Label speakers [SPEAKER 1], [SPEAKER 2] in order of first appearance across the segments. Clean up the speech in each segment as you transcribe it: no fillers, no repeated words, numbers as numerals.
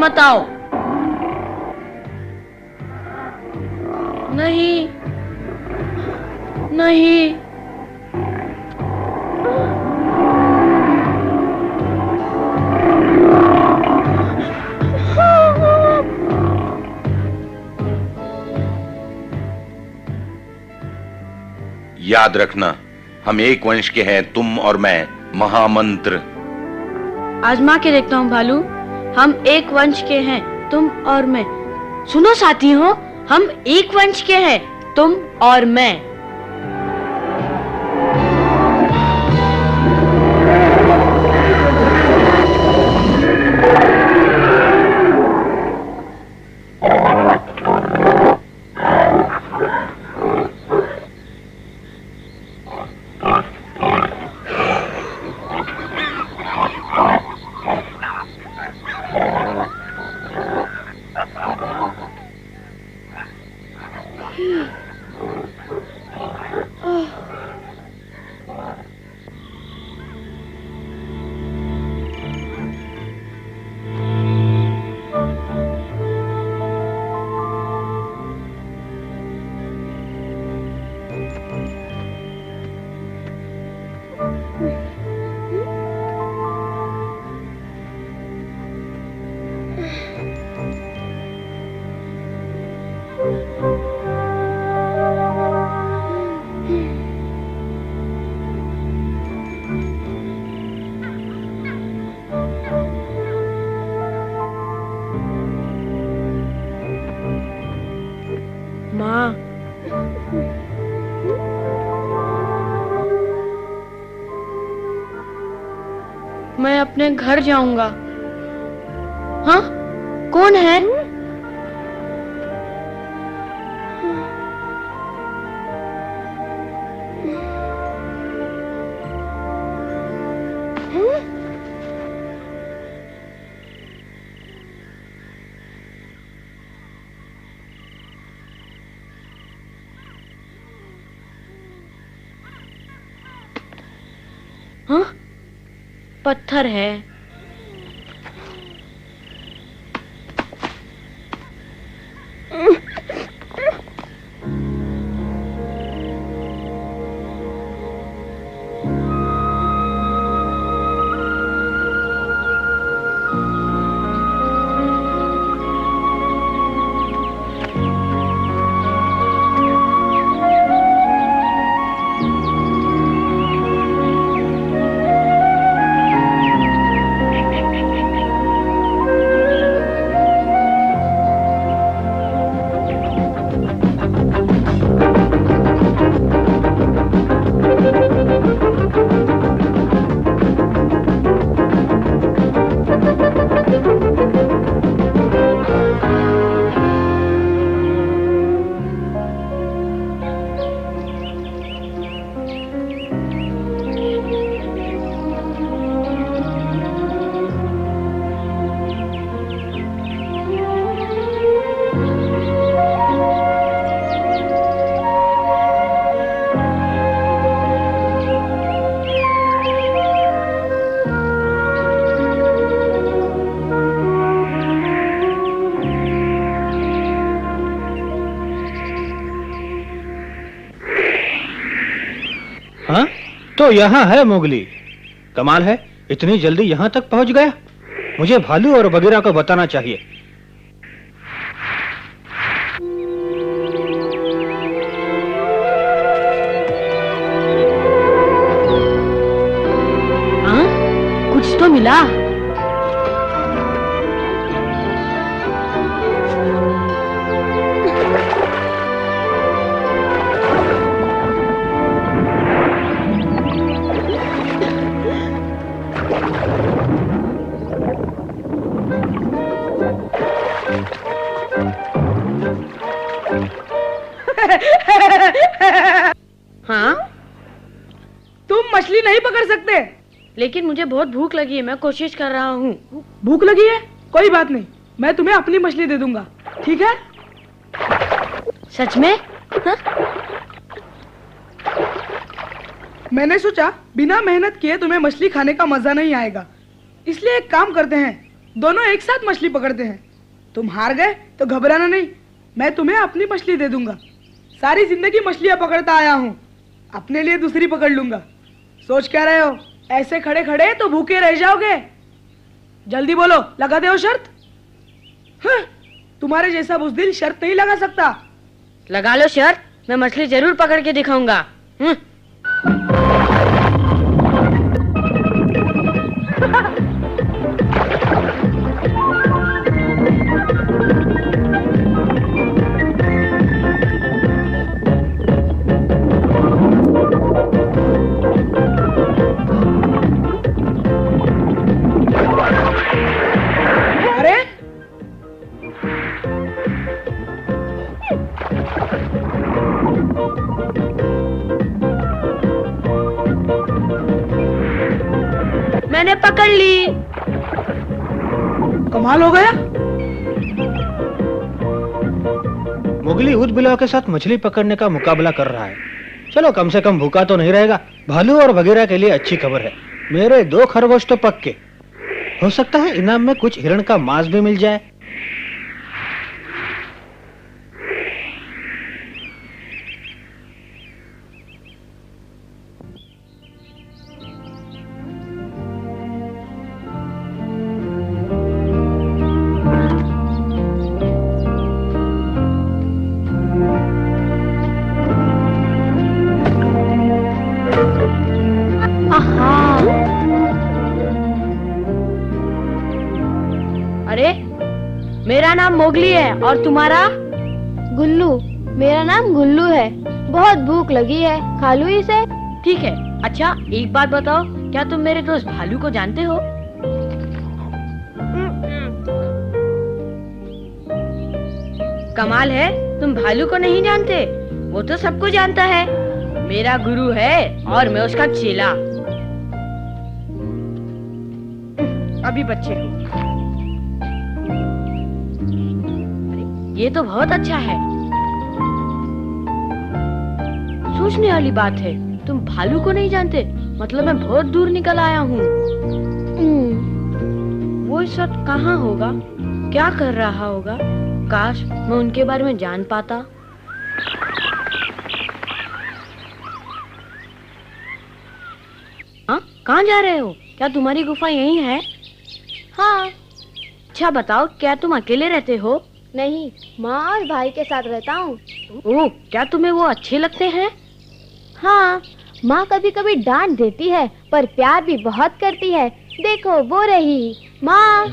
[SPEAKER 1] मत आओ। नहीं नहीं,
[SPEAKER 2] याद रखना, हम एक वंश के हैं, तुम और मैं। महामंत्र।
[SPEAKER 1] आजमा के देखता हूँ भालू। हम एक वंश के हैं, तुम और मैं। सुनो साथी हो, हम एक वंश के हैं, तुम और मैं। माँ, मैं अपने घर जाऊंगा। हाँ, कौन है? हाँ? पत्थर है।
[SPEAKER 3] हाँ? तो यहाँ है मोगली। कमाल है, इतनी जल्दी यहाँ तक पहुँच गया। मुझे भालू और बगीरा को बताना चाहिए।
[SPEAKER 1] हाँ? कुछ तो मिला। हाँ?
[SPEAKER 4] तुम मछली नहीं पकड़ सकते?
[SPEAKER 1] लेकिन मुझे बहुत भूख लगी है, मैं कोशिश कर रहा हूँ।
[SPEAKER 4] भूख लगी है? कोई बात नहीं, मैं तुम्हें अपनी मछली दे दूंगा, ठीक है?
[SPEAKER 1] सच में? हाँ?
[SPEAKER 4] मैंने सोचा बिना मेहनत किए तुम्हें मछली खाने का मजा नहीं आएगा, इसलिए एक काम करते हैं, दोनों एक साथ मछली पकड़ते हैं। तुम हार गए तो घबराना नहीं, मैं तुम्हें अपनी मछली दे दूंगा। सारी जिंदगी मछलियां पकड़ता आया हूँ, अपने लिए दूसरी पकड़ लूंगा। सोच क्या रहे हो? ऐसे खड़े खड़े तो भूखे रह जाओगे। जल्दी बोलो, लगा दे शर्त। हाँ, तुम्हारे जैसा बुज़दिल शर्त नहीं लगा सकता।
[SPEAKER 1] लगा लो शर्त, मैं मछली जरूर पकड़ के दिखाऊंगा।
[SPEAKER 4] अरे
[SPEAKER 1] मैंने पकड़ ली।
[SPEAKER 4] कमाल हो गया।
[SPEAKER 3] मोगली ऊद बिलाव के साथ मछली पकड़ने का मुकाबला कर रहा है। चलो कम से कम भूखा तो नहीं रहेगा। भालू और बगीरा के लिए अच्छी खबर है, मेरे 2 खरगोश तो पक्के। हो सकता है इनाम में कुछ हिरण का मांस भी मिल जाए।
[SPEAKER 1] अरे मेरा नाम मोगली है और तुम्हारा?
[SPEAKER 5] गुल्लू। मेरा नाम गुल्लू है। बहुत भूख लगी है, खा लूं इसे?
[SPEAKER 1] ठीक है। अच्छा एक बात बताओ, क्या तुम मेरे दोस्त भालू को जानते हो? कमाल है, तुम भालू को नहीं जानते? वो तो सबको जानता है, मेरा गुरु है और मैं उसका चेला। अभी बच्चे हो। ये तो बहुत अच्छा है। सोचने वाली बात है, तुम भालू को नहीं जानते, मतलब मैं बहुत दूर निकल आया हूँ। वो इस वक्त कहाँ होगा, क्या कर रहा होगा? काश मैं उनके बारे में जान पाता। हाँ, कहाँ जा रहे हो? क्या तुम्हारी गुफा यहीं है?
[SPEAKER 5] हाँ।
[SPEAKER 1] अच्छा बताओ, क्या तुम अकेले रहते हो?
[SPEAKER 5] नहीं, माँ और भाई के साथ रहता हूँ।
[SPEAKER 1] ओह, क्या तुम्हें वो अच्छे लगते हैं?
[SPEAKER 5] हाँ, माँ कभी कभी डांट देती है पर प्यार भी बहुत करती है। देखो वो रही माँ।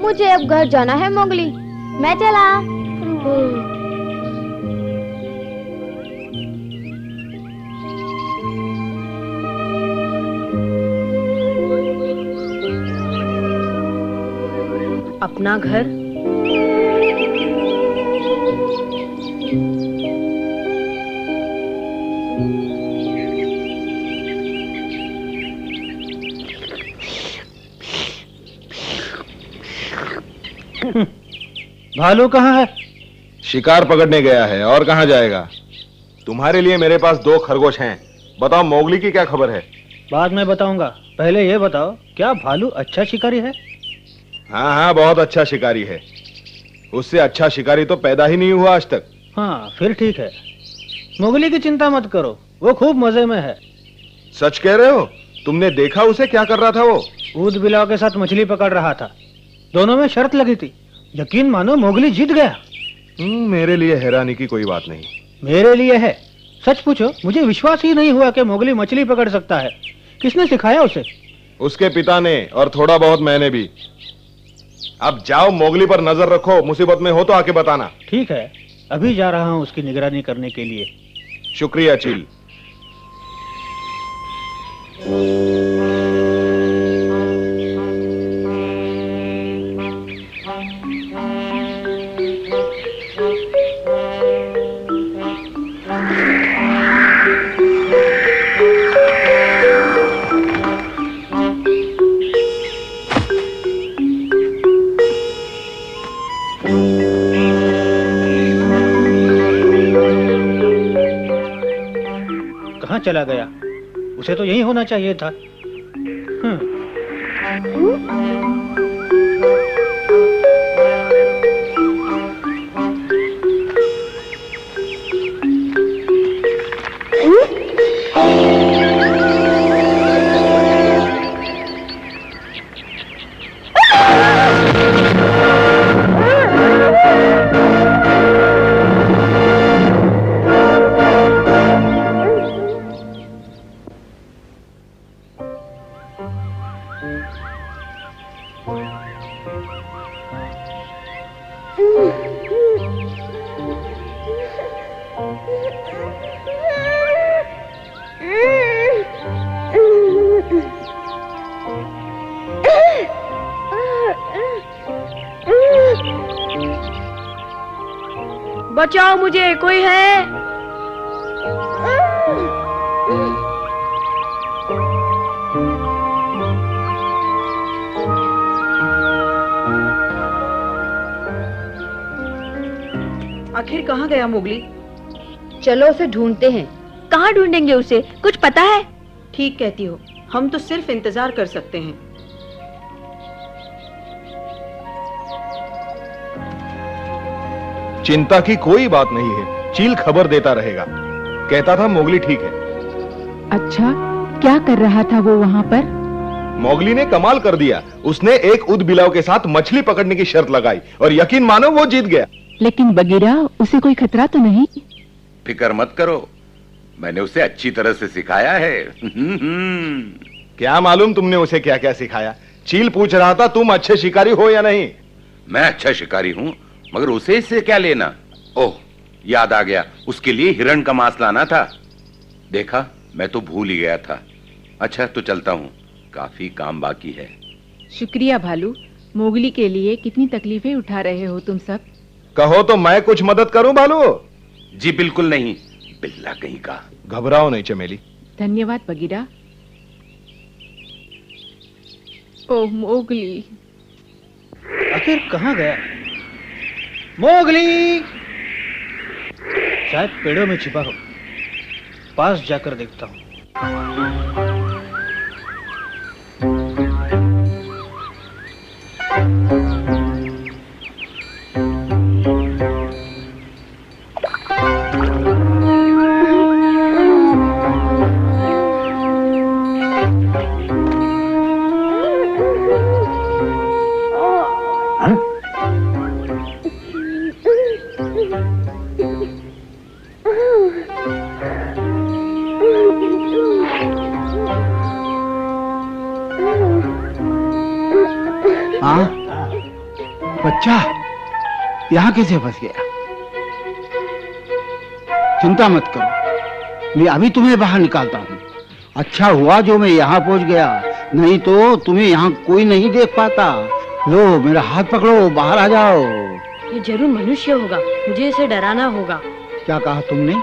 [SPEAKER 5] मुझे अब घर जाना है मोगली, मैं चला।
[SPEAKER 1] अपना घर?
[SPEAKER 3] भालू कहाँ है?
[SPEAKER 6] शिकार पकड़ने गया है, और कहाँ जाएगा? तुम्हारे लिए मेरे पास 2 खरगोश हैं। बताओ मोगली की क्या खबर है?
[SPEAKER 3] बाद में बताऊंगा, पहले ये बताओ, क्या भालू अच्छा शिकारी है?
[SPEAKER 6] हाँ हाँ, बहुत अच्छा शिकारी है। उससे अच्छा शिकारी तो पैदा ही नहीं हुआ आज तक।
[SPEAKER 3] हाँ, फिर ठीक है। मोगली की चिंता मत करो, वो खूब मजे में है।
[SPEAKER 6] सच कह रहे हो? तुमने देखा उसे क्या कर रहा था? वो
[SPEAKER 3] ऊद बिलाव के साथ मछली पकड़ रहा था। दोनों में शर्त लगी थी, यकीन मानो मोगली जीत गया।
[SPEAKER 6] मेरे लिए हैरानी की कोई बात नहीं।
[SPEAKER 3] मेरे लिए है। सच पूछो, मुझे विश्वास ही नहीं हुआ कि मोगली मछली पकड़ सकता है। किसने सिखाया उसे?
[SPEAKER 6] उसके पिता ने, और थोड़ा बहुत मैंने भी। अब जाओ, मोगली पर नजर रखो, मुसीबत में हो तो आके बताना।
[SPEAKER 3] ठीक है, अभी जा रहा हूँ उसकी निगरानी करने के लिए।
[SPEAKER 6] शुक्रिया चील।
[SPEAKER 3] कहाँ चला गया? उसे तो यहीं होना चाहिए था।
[SPEAKER 1] बचाओ मुझे, कोई है?
[SPEAKER 7] आखिर कहाँ गया मोगली?
[SPEAKER 5] चलो उसे ढूंढते हैं।
[SPEAKER 1] कहाँ ढूंढेंगे उसे, कुछ पता है?
[SPEAKER 7] ठीक कहती हो, हम तो सिर्फ इंतजार कर सकते हैं।
[SPEAKER 6] चिंता की कोई बात नहीं है, चील खबर देता रहेगा। कहता था मोगली ठीक है।
[SPEAKER 8] अच्छा, क्या कर रहा था वो वहाँ पर?
[SPEAKER 6] मोगली ने कमाल कर दिया। उसने एक उदबिलाव के साथ मछली पकड़ने की शर्त लगाई और यकीन मानो वो जीत गया।
[SPEAKER 8] लेकिन बगीरा, उसे कोई खतरा तो नहीं?
[SPEAKER 2] फिक्र मत करो, मैंने उसे अच्छी तरह से सिखाया है।
[SPEAKER 6] क्या मालूम तुमने उसे क्या क्या सिखाया? चील पूछ रहा था तुम अच्छे शिकारी हो या नहीं।
[SPEAKER 2] मैं अच्छा शिकारी हूं, मगर उसे इससे क्या लेना? ओह, याद आ गया, उसके लिए हिरण का मांस लाना था। देखा, मैं तो भूल ही गया था। अच्छा, तो चलता हूं, काफी काम बाकी है।
[SPEAKER 8] शुक्रिया भालू, मोगली के लिए कितनी तकलीफें उठा रहे हो तुम सब।
[SPEAKER 6] कहो तो मैं कुछ मदद करूं भालू?
[SPEAKER 2] जी बिल्कुल नहीं, बिल्ला कहीं का।
[SPEAKER 6] घबराओ नहीं चमेली।
[SPEAKER 8] धन्यवाद बगीरा। ओह मोगली,
[SPEAKER 3] आखिर कहाँ गया मोगली? शायद पेड़ों में छिपा हो, पास जाकर देखता हूँ।
[SPEAKER 9] हाँ, बच्चा यहाँ कैसे फंस गया? चिंता मत करो, मैं अभी तुम्हें बाहर निकालता हूँ। अच्छा हुआ जो मैं यहाँ पहुँच गया, नहीं तो तुम्हें यहाँ कोई नहीं देख पाता। लो मेरा हाथ पकड़ो, बाहर आ जाओ।
[SPEAKER 1] ये जरूर मनुष्य होगा, मुझे इसे डराना होगा।
[SPEAKER 9] क्या कहा तुमने?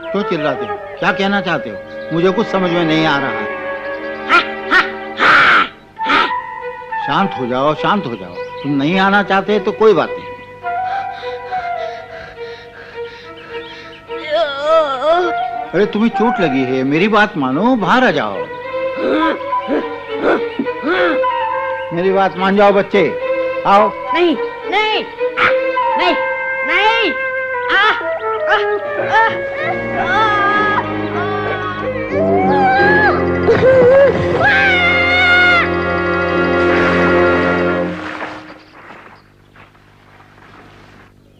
[SPEAKER 9] क्यों चिल्लाते हो? क्या कहना चाहते हो? मुझे कुछ समझ में नहीं आ रहा है। शांत हो जाओ, शांत हो जाओ। तुम नहीं आना चाहते तो कोई बात नहीं। अरे तुम्हें चोट लगी है, मेरी बात मानो, बाहर आ जाओ। मेरी बात मान जाओ बच्चे, आओ।
[SPEAKER 1] नहीं नहीं नहीं नहीं।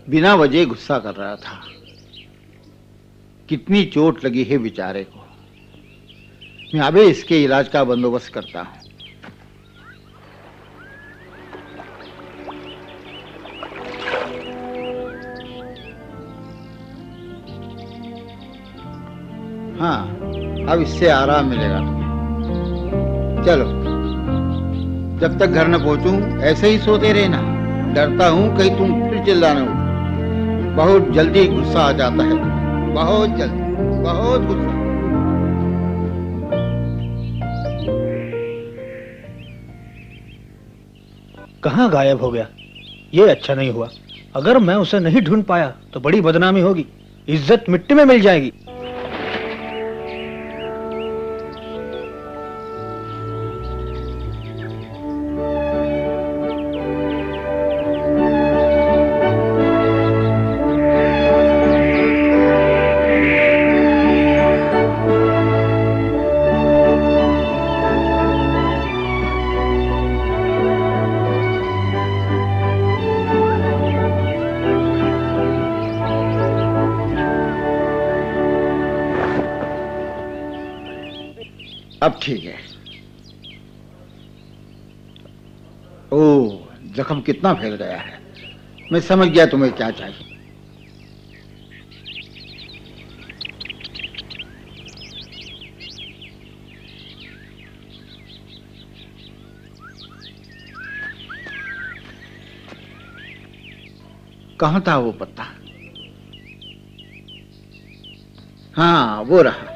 [SPEAKER 9] बिना वजह गुस्सा कर रहा था। कितनी चोट लगी है बेचारे को। मैं अभी इसके इलाज का बंदोबस्त करता हूं। हाँ, अब इससे आराम मिलेगा तुम्हें। चलो, जब तक घर न पहुंचूं ऐसे ही सोते रहना। डरता हूं कहीं तुम फिर चिल्लाना हो। बहुत जल्दी गुस्सा आ जाता है, बहुत जल्दी, बहुत गुस्सा।
[SPEAKER 3] कहाँ गायब हो गया? ये अच्छा नहीं हुआ। अगर मैं उसे नहीं ढूंढ पाया तो बड़ी बदनामी होगी, इज्जत मिट्टी में मिल जाएगी।
[SPEAKER 9] अब ठीक है। ओह, जख्म कितना फैल गया है। मैं समझ गया तुम्हें क्या चाहिए। कहाँ था वो पत्ता? हाँ, वो रहा।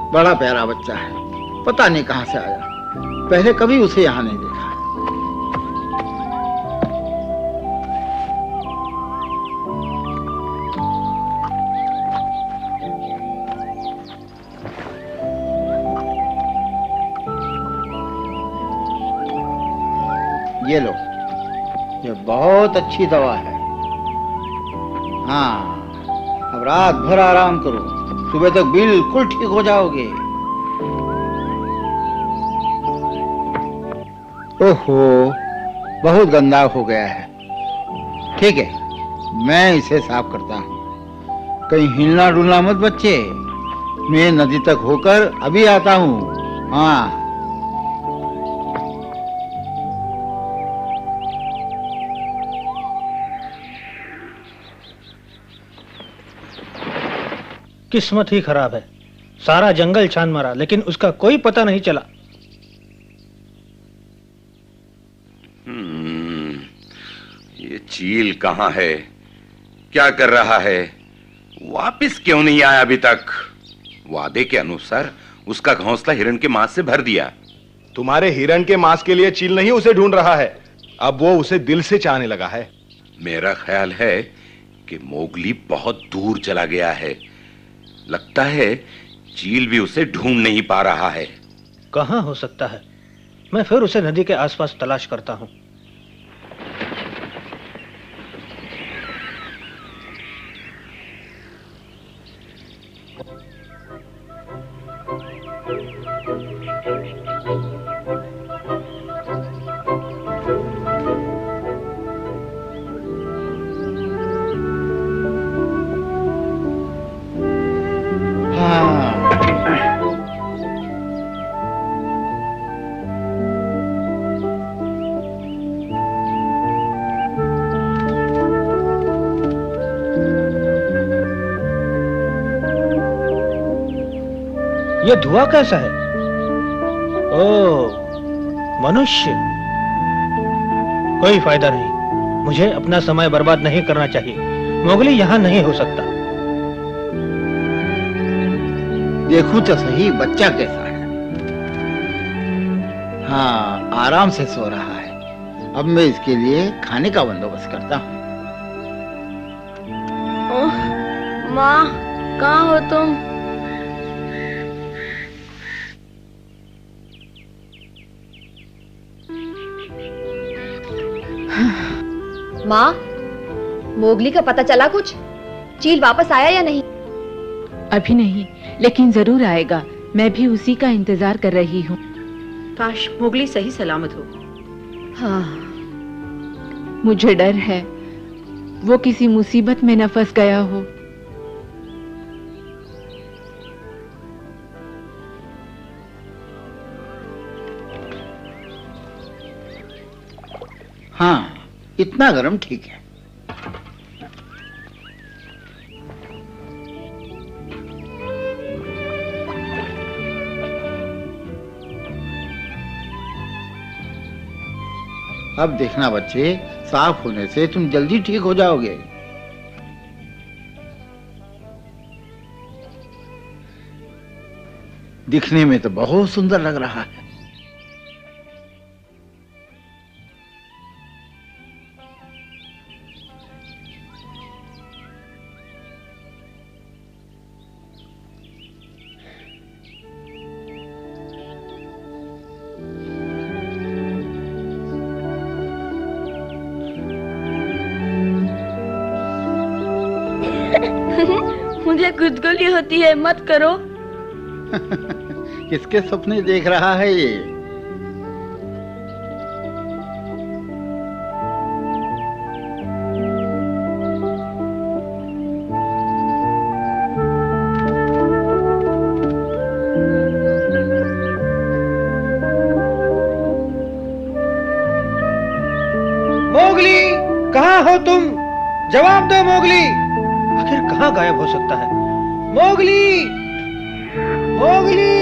[SPEAKER 9] बड़ा प्यारा बच्चा है, पता नहीं कहां से आया। पहले कभी उसे यहां नहीं देखा। ये लो, ये बहुत अच्छी दवा है। हाँ, अब रात भर आराम करो, सुबह तक बिल्कुल ठीक हो जाओगे। ओहो, बहुत गंदा हो गया है। ठीक है, मैं इसे साफ करता हूँ। कहीं हिलना डुलना मत बच्चे। मैं नदी तक होकर अभी आता हूँ। हाँ।
[SPEAKER 3] किस्मत ही खराब है। सारा जंगल छान मारा लेकिन उसका कोई पता नहीं चला।
[SPEAKER 2] ये चील कहाँ है? क्या कर रहा है? वापस क्यों नहीं आया अभी तक? वादे के अनुसार उसका घोंसला हिरण के मांस से भर दिया।
[SPEAKER 6] तुम्हारे हिरण के मांस के लिए चील नहीं उसे ढूंढ रहा है, अब वो उसे दिल से चाहने लगा है।
[SPEAKER 2] मेरा ख्याल है कि मोगली बहुत दूर चला गया है। लगता है चील भी उसे ढूंढ नहीं पा रहा है।
[SPEAKER 3] कहाँ हो सकता है? मैं फिर उसे नदी के आसपास तलाश करता हूँ। ये धुआं कैसा है? ओह, मनुष्य। कोई फायदा नहीं, मुझे अपना समय बर्बाद नहीं करना चाहिए। मोगली यहाँ नहीं हो सकता।
[SPEAKER 9] देखूं तो सही बच्चा कैसा है। हाँ, आराम से सो रहा है। अब मैं इसके लिए खाने का बंदोबस्त करता हूँ।
[SPEAKER 1] ओह, माँ, कहाँ हो तुम?
[SPEAKER 5] माँ, मोगली का पता चला कुछ? चील वापस आया या नहीं?
[SPEAKER 8] अभी नहीं, लेकिन जरूर आएगा। मैं भी उसी का इंतजार कर रही हूँ।
[SPEAKER 7] काश मोगली सही सलामत हो।
[SPEAKER 5] हाँ।
[SPEAKER 8] मुझे डर है वो किसी मुसीबत में न फंस गया हो।
[SPEAKER 9] हाँ, इतना गर्म ठीक है। अब देखना बच्चे, साफ होने से तुम जल्दी ठीक हो जाओगे। दिखने में तो बहुत सुंदर लग रहा है।
[SPEAKER 1] मुझे गुदगुदी होती है, मत करो।
[SPEAKER 9] किसके सपने देख रहा है ये?
[SPEAKER 3] मोगली, कहाँ हो तुम? जवाब दो मोगली। आखिर कहाँ गायब हो सकता है? Mowgli, Mowgli.